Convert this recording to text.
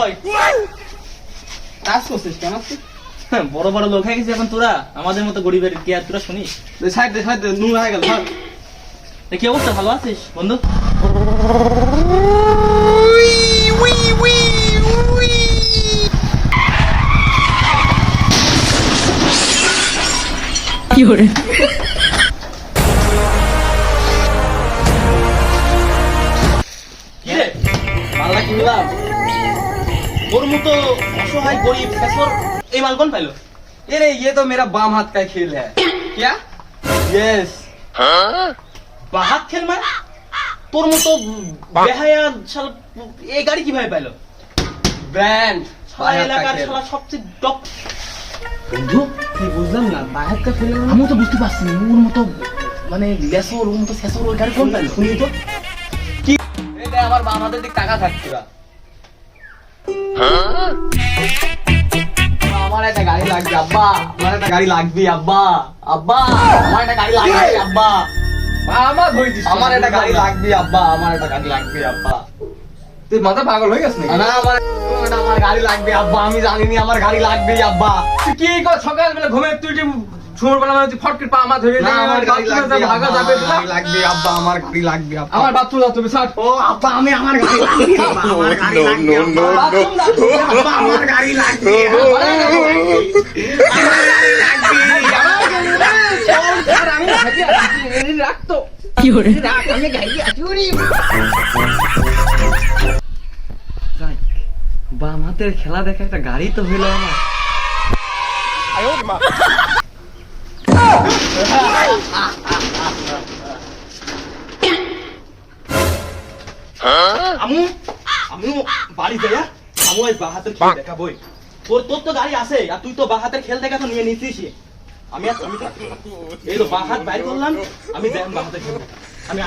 ওই কাজ করছিস কেন তুই? বড় বড় লোক হয়ে গেছিস এখন তোরা, আমাদের মতো গরিবের কি আর তোরা শুনিস? সাইড দে নোংরা হয়ে গেল। কি অবস্থা, ভালো আছিস বন্ধু? কি করে কিরে মালটা কিনলাম, ওর মতো অসহায় গরিব ফেসর এই মাল কোন পাইলো? अरे ये तो मेरा बाम हाथ का खेल है। क्या? यस। বাহাত খেল মানে? তোর মতো বেহায়া শালা এই গাড়ি কিভাবে পাইলো? ब्रांड সারা এলাকার শালা সবচেয়ে টপ বন্ধু কি বুঝলাম না, বাহাত का खेल আমি তো বুঝতে পারছি না, ওর মতো মানে লেসর ওর মতো শেসর ওই গাড়ি কোন পাইলো? শুনি তো কি এই দে আমার বাম হাতের দিক টাকা থাকছিরা। আমার একটা গাড়ি লাগবে আব্বা, আমার একটা গাড়ি লাগবে আব্বা, আব্বা আমার একটা গাড়ি লাগবে আব্বা, আমার ধরে দিস, আমার একটা গাড়ি লাগবে আব্বা, আমার একটা গাড়ি লাগবে আব্বা। তুই মাথা পাগল হয়ে গেছিস নাকি? না আমার গাড়ি লাগবে আব্বা, আমি জানিনি আমার গাড়ি লাগবে আব্বা। তুই কি কর সকালবেলা ঘুমে তুই যে ছোটবেলা মানে ফটকে পা মা ধরে না, আমার গাড়ি লাগবে, ভাগা যাবে তো লাগবে আব্বা, আমার গাড়ি লাগবে আব্বা। আমার বাথরুম যাও তুমি স্যার। ও আব্বা আমি আমার গাড়ি লাগবে আব্বা, আমার গাড়ি লাগবে আব্বা, বাথরুম যাও আব্বা, আমার গাড়ি লাগবে, আমার গাড়ি লাগবে, চল স্যার আমি রাখ তো কি করে রাখ, আমি গাড়ি আছি ওরে যাই বাম হাতের খেলা দেখে একটা গাড়ি তো হইলো আমার। আমু আমু বাড়ি যাই, আমু আজ বাহাতের খেল দেখাবই। তোর তো গাড়ি আছে আর তুই তো বাহাতের খেল দেখা তো নিয়ে নিছিস। আমি তো এই তো বাহাত বাইর করলাম, আমি দেখলাম বাহাতের খেল আমি